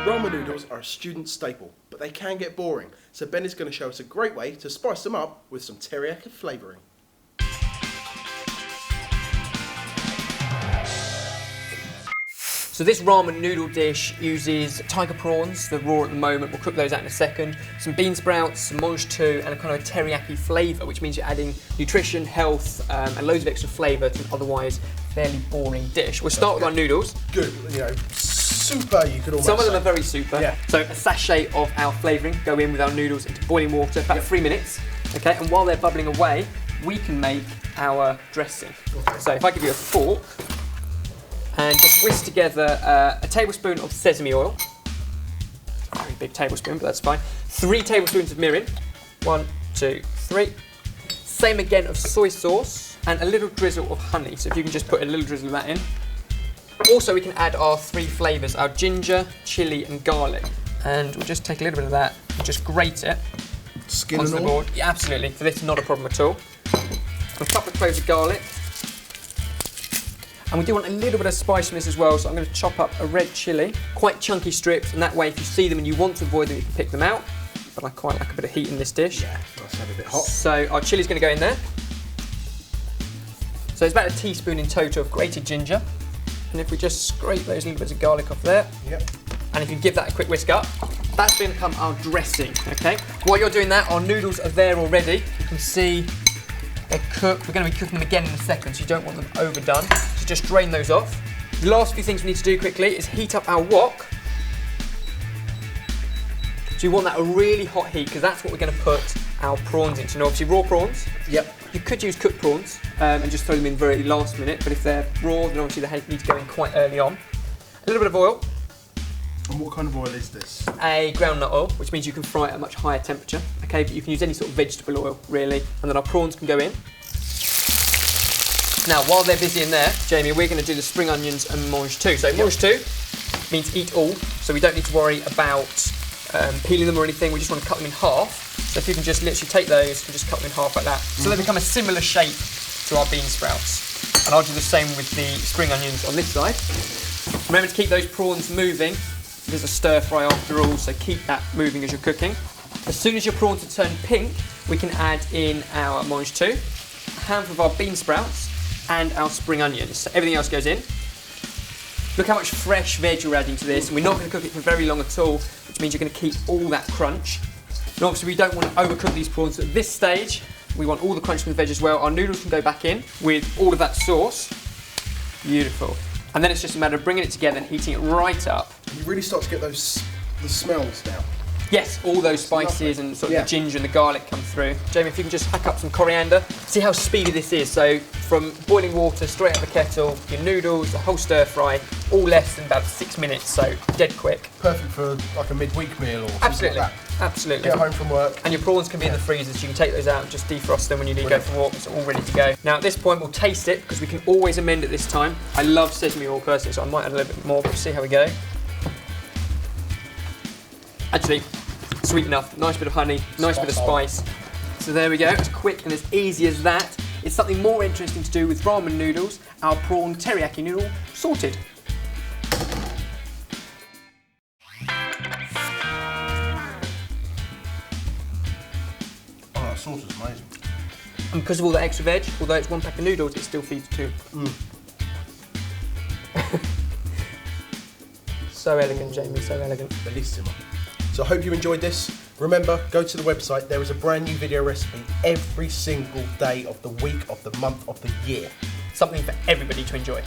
Ramen noodles are a student staple, but they can get boring, so Ben is going to show us a great way to spice them up with some teriyaki flavouring. So this ramen noodle dish uses tiger prawns, they're raw at the moment, we'll cook those out in a second, some bean sprouts, some mange two, and a kind of a teriyaki flavour, which means you're adding nutrition, health, and loads of extra flavour to an otherwise fairly boring dish. We'll start with our noodles. Good, you know, super, you could almost Some of them say. are very super. Yeah. So a sachet of our flavouring, go in with our noodles into boiling water, about 3 minutes, okay? And while they're bubbling away, we can make our dressing. Okay. So if I give you a fork, and just whisk together a tablespoon of sesame oil. Very big tablespoon, but that's fine. 3 tablespoons of mirin. 1, 2, 3. Same again of soy sauce and a little drizzle of honey. So if you can just put a little drizzle of that in. Also, we can add our 3 flavours, our ginger, chilli, and garlic. And we'll just take a little bit of that and just grate it Skin onto and the all? board. Yeah, absolutely. For this, not a problem at all. And a couple of cloves of garlic. And we do want a little bit of spice from this as well, so I'm going to chop up a red chilli, quite chunky strips, and that way if you see them and you want to avoid them, you can pick them out. But I quite like a bit of heat in this dish. Yeah, nice to have a bit hot. So our chilli's going to go in there. So it's about a teaspoon in total of grated ginger. And if we just scrape those little bits of garlic off there, and if you give that a quick whisk up, that's going to become our dressing, okay? While you're doing that, our noodles are there already. You can see they're cooked. We're going to be cooking them again in a second, so you don't want them overdone. So just drain those off. The last few things we need to do quickly is heat up our wok. So you want that a really hot heat, because that's what we're going to put our prawns into. Now obviously raw prawns. Yep. You could use cooked prawns and just throw them in very last minute, but if they're raw, then obviously they need to go in quite early on. A little bit of oil. And what kind of oil is this? A groundnut oil, which means you can fry it at a much higher temperature. Okay, but you can use any sort of vegetable oil, really. And then our prawns can go in. Now, while they're busy in there, Jamie, we're going to do the spring onions and mange two. So mange two means eat all, so we don't need to worry about peeling them or anything. We just want to cut them in half. So if you can just literally take those and just cut them in half like that. So they become a similar shape to our bean sprouts. And I'll do the same with the spring onions on this side. Remember to keep those prawns moving. There's a stir fry after all, so keep that moving as you're cooking. As soon as your prawns have turned pink, we can add in our mange two, a handful of our bean sprouts, and our spring onions. So everything else goes in. Look how much fresh veg you're adding to this, and we're not going to cook it for very long at all, which means you're going to keep all that crunch. And obviously we don't want to overcook these prawns at this stage. We want all the crunch from the veg as well. Our noodles can go back in with all of that sauce. Beautiful. And then it's just a matter of bringing it together and heating it right up. You really start to get the smells now. Yes, all those spices and sort of the ginger and the garlic come through. Jamie, if you can just hack up some coriander. See how speedy this is. So from boiling water straight out of the kettle, your noodles, the whole stir fry, all less than about 6 minutes, so dead quick. Perfect for like a midweek meal or Absolutely, something like that. absolutely. Get home from work. And your prawns can be in the freezer, so you can take those out and just defrost them when you need to go for a walk. It's all ready to go. Now at this point we'll taste it, because we can always amend at this time. I love sesame oil personally, so I might add a little bit more, but we'll see how we go. Actually, sweet enough. Nice bit of honey, nice bit of spice. So there we go, it's quick and as easy as that. It's something more interesting to do with ramen noodles, our prawn teriyaki noodle sorted. Oh, that sauce is amazing. And because of all that extra veg, although it's 1 pack of noodles, it still feeds 2. So elegant, Jamie, so elegant. Bellissimo. So I hope you enjoyed this. Remember, go to the website. There is a brand new video recipe every single day of the week, of the month, of the year. Something for everybody to enjoy.